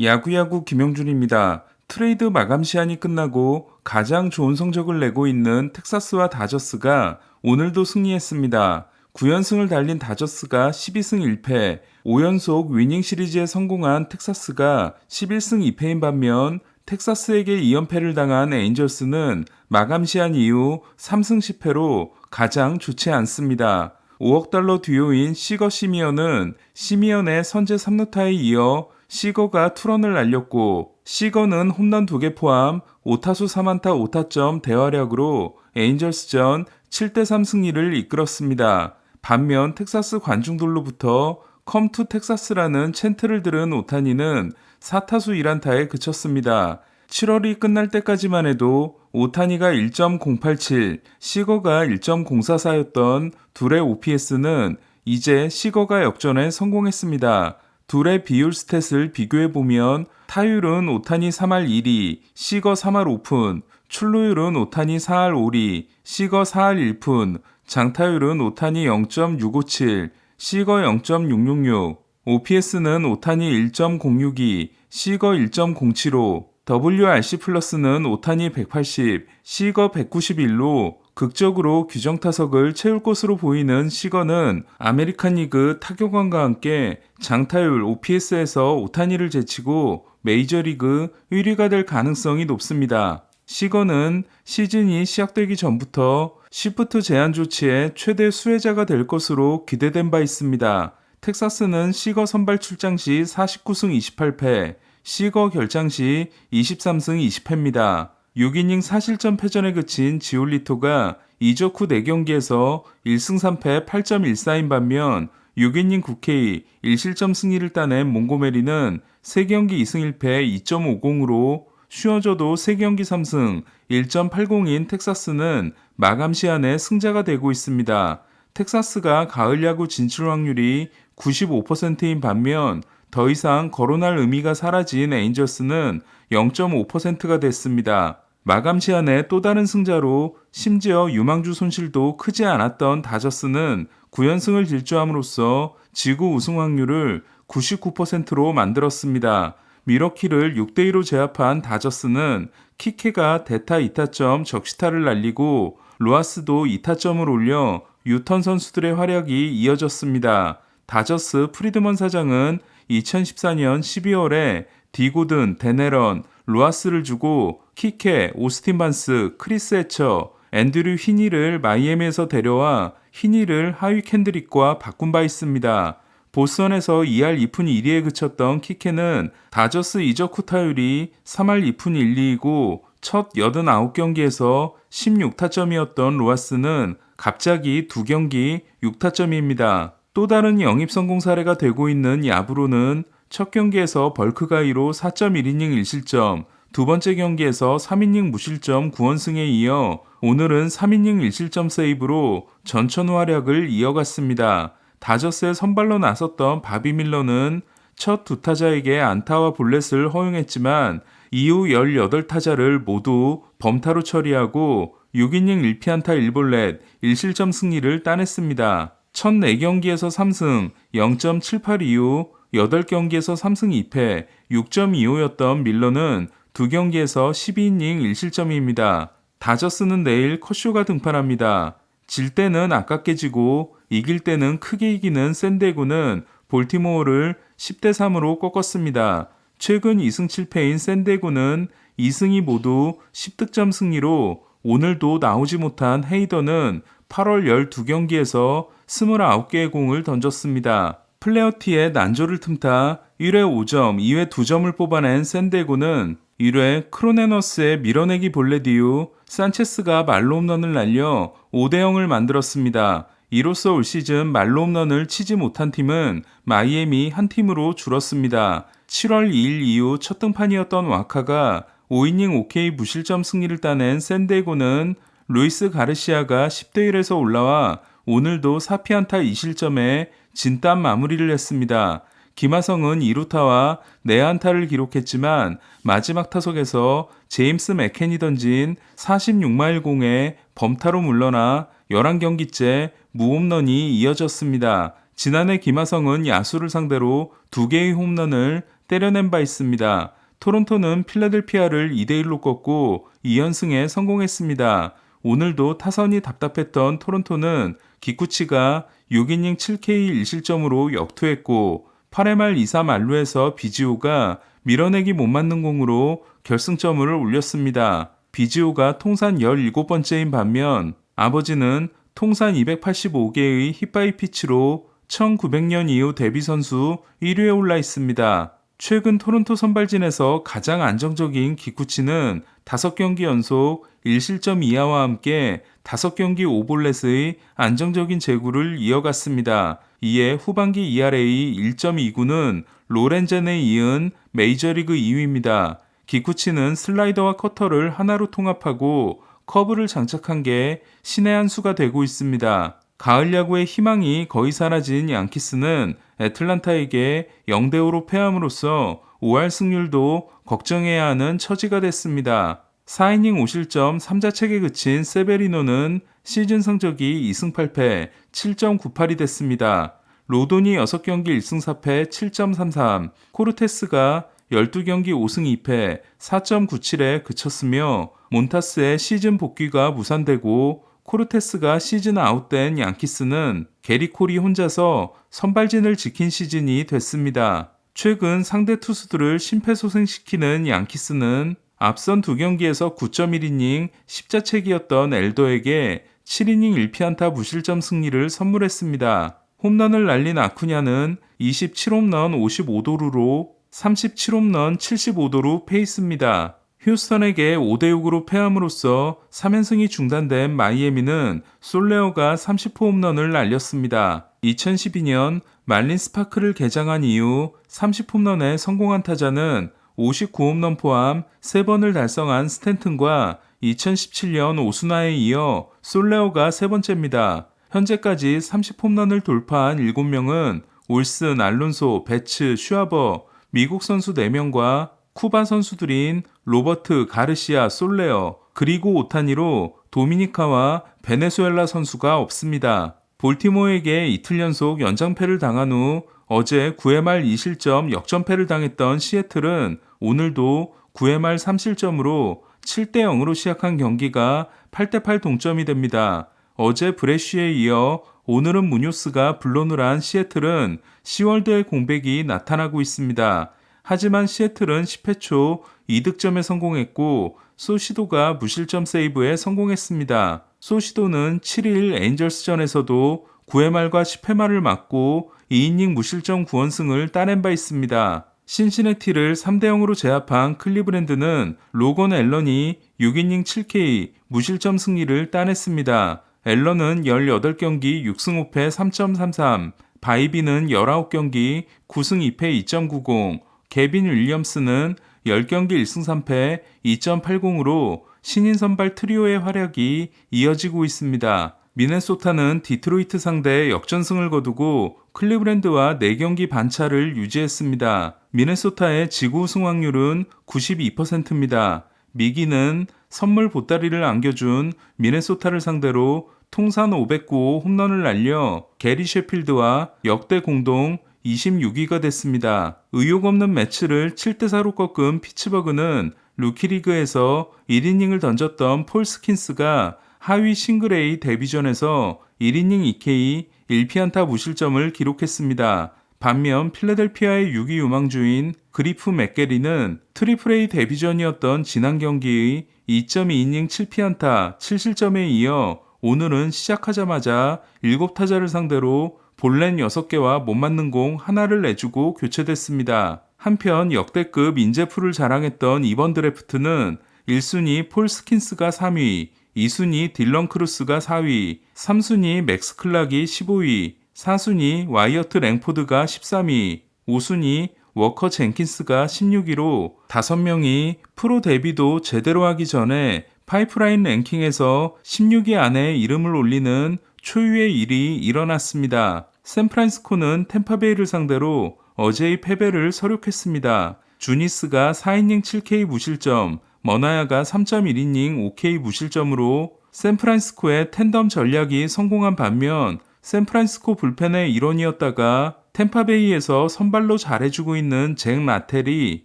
야구야구 김영준입니다. 트레이드 마감 시한이 끝나고 가장 좋은 성적을 내고 있는 텍사스와 다저스가 오늘도 승리했습니다. 9연승을 달린 다저스가 12승 1패, 5연속 위닝 시리즈에 성공한 텍사스가 11승 2패인 반면 텍사스에게 2연패를 당한 에인절스는 마감 시한 이후 3승 10패로 가장 좋지 않습니다. 5억 달러 듀오인 시거 시미언은 시미언의 선제 3루타에 이어 시거가 투런을 날렸고 시거는 홈런 2개 포함 5타수 3안타 5타점 대활약으로 에인절스전 7대3 승리를 이끌었습니다. 반면 텍사스 관중들로부터 컴 투 텍사스라는 챈트를 들은 오타니는 4타수 1안타에 그쳤습니다. 7월이 끝날 때까지만 해도 오타니가 1.087, 시거가 1.044였던 둘의 OPS는 이제 시거가 역전에 성공했습니다. 둘의 비율 스탯을 비교해보면 타율은 오타니 3할 1리, 시거 3할 5푼, 출루율은 오타니 4할 5리, 시거 4할 1푼, 장타율은 오타니 0.657, 시거 0.666, OPS는 오타니 1.062, 시거 1.075, WRC 플러스는 오타니 180, 시거 191로 극적으로 규정 타석을 채울 것으로 보이는 시거는 아메리칸 리그 타격왕과 함께 장타율 OPS에서 오타니를 제치고 메이저리그 1위가 될 가능성이 높습니다. 시거는 시즌이 시작되기 전부터 시프트 제한 조치의 최대 수혜자가 될 것으로 기대된 바 있습니다. 텍사스는 시거 선발 출장 시 49승 28패, 시거 결장 시 23승 20패입니다. 6이닝 4실점 패전에 그친 지올리토가 이적 후 4경기에서 1승 3패 8.14인 반면 6이닝 9K 1실점 승리를 따낸 몽고메리는 3경기 2승 1패 2.50으로 쉬어져도 3경기 3승 1.80인 텍사스는 마감 시한에 승자가 되고 있습니다. 텍사스가 가을 야구 진출 확률이 95%인 반면 더 이상 거론할 의미가 사라진 에인저스는 0.5%가 됐습니다. 마감 시한의 또 다른 승자로 심지어 유망주 손실도 크지 않았던 다저스는 9연승을 질주함으로써 지구 우승 확률을 99%로 만들었습니다. 미러키를 6대2로 제압한 다저스는 키케가 대타 2타점 적시타를 날리고 로하스도 2타점을 올려 유턴 선수들의 활약이 이어졌습니다. 다저스 프리드먼 사장은 2014년 12월에 디고든, 데네런, 로하스를 주고 키케, 오스틴 반스, 크리스 해처, 앤드류 히니를 마이애미에서 데려와 히니를 하위 캔드릭과 바꾼 바 있습니다. 보스턴에서 2할 2푼 1리에 그쳤던 키케는 다저스 이적 후 타율이 3할 2푼 1리이고 첫 89경기에서 16타점이었던 로하스는 갑자기 2경기 6타점입니다. 또 다른 영입 성공 사례가 되고 있는 야브로는 첫 경기에서 벌크가이로 4.1이닝 1실점, 두 번째 경기에서 3이닝 무실점 9원승에 이어 오늘은 3이닝 1실점 세이브로 전천후 활약을 이어갔습니다. 다저스의 선발로 나섰던 바비 밀러는 첫 두 타자에게 안타와 볼넷을 허용했지만 이후 18타자를 모두 범타로 처리하고 6이닝 1피안타 1볼넷 1실점 승리를 따냈습니다. 첫 4경기에서 3승 0.78 이후 8경기에서 3승 2패 6.25였던 밀러는 2경기에서 12이닝 1실점입니다. 다저스는 내일 커쇼가 등판합니다. 질 때는 아깝게 지고 이길 때는 크게 이기는 샌디에고는 볼티모어를 10대3으로 꺾었습니다. 최근 2승 7패인 샌디에고는 2승이 모두 10득점 승리로 오늘도 나오지 못한 헤이더는 8월 12경기에서 29개의 공을 던졌습니다. 플레어티의 난조를 틈타 1회 5점, 2회 2점을 뽑아낸 샌디에고는 1회 크로네너스의 밀어내기 볼넷 이후 산체스가 말로 홈런을 날려 5대0을 만들었습니다. 이로써 올 시즌 말로 홈런을 치지 못한 팀은 마이애미 한 팀으로 줄었습니다. 7월 2일 이후 첫 등판이었던 와카가 5이닝 OK 무실점 승리를 따낸 샌디에고는 루이스 가르시아가 10대1에서 올라와 오늘도 4피안타 2실점에 진땀 마무리를 했습니다. 김하성은 2루타와 4안타를 기록했지만 마지막 타석에서 제임스 맥켄이 던진 46마일 공에 범타로 물러나 11경기째 무홈런이 이어졌습니다. 지난해 김하성은 야수를 상대로 2개의 홈런을 때려낸 바 있습니다. 토론토는 필라델피아를 2대1로 꺾고 2연승에 성공했습니다. 오늘도 타선이 답답했던 토론토는 기쿠치가 6이닝 7K 1실점으로 역투했고 8회 말 2사 만루에서 비지오가 밀어내기 못 맞는 공으로 결승점을 올렸습니다. 비지오가 통산 17번째인 반면 아버지는 통산 285개의 힛바이 피치로 1900년 이후 데뷔 선수 1위에 올라 있습니다. 최근 토론토 선발진에서 가장 안정적인 기쿠치는 5경기 연속 1실점 이하와 함께 5경기 5볼넷의 안정적인 제구를 이어갔습니다. 이에 후반기 ERA 1.29는 로렌젠에 이은 메이저리그 2위입니다. 기쿠치는 슬라이더와 커터를 하나로 통합하고 커브를 장착한 게 신의 한 수가 되고 있습니다. 가을 야구의 희망이 거의 사라진 양키스는 애틀란타에게 0대5로 패함으로써 5할 승률도 걱정해야 하는 처지가 됐습니다. 4이닝 5실점 3자책에 그친 세베리노는 시즌 성적이 2승 8패 7.98이 됐습니다. 로돈이 6경기 1승 4패 7.33, 코르테스가 12경기 5승 2패 4.97에 그쳤으며 몬타스의 시즌 복귀가 무산되고 코르테스가 시즌 아웃된 양키스는 게리 콜이 혼자서 선발진을 지킨 시즌이 됐습니다. 최근 상대 투수들을 심폐소생시키는 양키스는 앞선 2경기에서 9.1이닝 10자책이었던 엘더에게 7이닝 1피안타 무실점 승리를 선물했습니다. 홈런을 날린 아쿠냐는 27홈런 55도루로 37홈런 75도루 페이스입니다. 휴스턴에게 5대6으로 패함으로써 3연승이 중단된 마이애미는 솔레어가 30호 홈런을 날렸습니다. 2012년 말린스 파크를 개장한 이후 30홈런에 성공한 타자는 59홈런 포함 3번을 달성한 스탠튼과 2017년 오스나에 이어 솔레어가 3번째입니다. 현재까지 30홈런을 돌파한 7명은 올슨, 알론소, 베츠, 슈아버, 미국 선수 4명과 쿠바 선수들인 로버트, 가르시아, 솔레어, 그리고 오타니로 도미니카와 베네수엘라 선수가 없습니다. 볼티모어에게 이틀 연속 연장패를 당한 후 어제 9회 말 2실점 역전패를 당했던 시애틀은 오늘도 9회 말 3실점으로 7대0으로 시작한 경기가 8대8 동점이 됩니다. 어제 브래쉬에 이어 오늘은 무뇨스가 불론을 한 시애틀은 시월드의 공백이 나타나고 있습니다. 하지만 시애틀은 10회 초 2득점에 성공했고 소시도가 무실점 세이브에 성공했습니다. 소시도는 7일 에인절스전에서도 9회 말과 10회 말을 맞고 2이닝 무실점 9원승을 따낸 바 있습니다. 신시내티를 3대0으로 제압한 클리브랜드는 로건 앨런이 6이닝 7K 무실점 승리를 따냈습니다. 앨런은 18경기 6승 5패 3.33, 바이비는 19경기 9승 2패 2.90, 개빈 윌리엄스는 10경기 1승 3패 2.80으로 신인 선발 트리오의 활약이 이어지고 있습니다. 미네소타는 디트로이트 상대 역전승을 거두고 클리브랜드와 4경기 반차를 유지했습니다. 미네소타의 지구 우승 확률은 92%입니다. 미기는 선물 보따리를 안겨준 미네소타를 상대로 통산 509호 홈런을 날려 게리 셰필드와 역대 공동 26위가 됐습니다. 의욕 없는 매치를 7대4로 꺾은 피츠버그는 루키리그에서 1이닝을 던졌던 폴 스킨스가 하위 싱글 A 데뷔전에서 1이닝 2K 1피안타 무실점을 기록했습니다. 반면 필라델피아의 6위 유망주인 그리프 맥게리는 트리플 A 데뷔전이었던 지난 경기의 2.2이닝 7피안타 7실점에 이어 오늘은 시작하자마자 7타자를 상대로 볼넷 6개와 못 맞는 공 하나를 내주고 교체됐습니다. 한편 역대급 인재풀을 자랑했던 이번 드래프트는 1순위 폴 스킨스가 3위, 2순위 딜런 크루스가 4위, 3순위 맥스 클락이 15위, 4순위 와이어트 랭포드가 13위, 5순위 워커 젠킨스가 16위로 5명이 프로 데뷔도 제대로 하기 전에 파이프라인 랭킹에서 16위 안에 이름을 올리는 초유의 일이 일어났습니다. 샌프란시스코는 템파베이를 상대로 어제의 패배를 서력했습니다. 주니스가 4이닝 7K 무실점, 머나야가 3.1이닝 5K 무실점으로 샌프란시스코의 텐덤 전략이 성공한 반면 샌프란시스코 불펜의 일원이었다가 템파베이에서 선발로 잘해주고 있는 잭 라텔이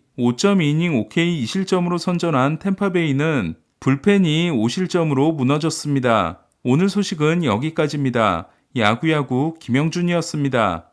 5.2이닝 OK 2실점으로 선전한 템파베이는 불펜이 5실점으로 무너졌습니다. 오늘 소식은 여기까지입니다. 야구야구 김영준이었습니다.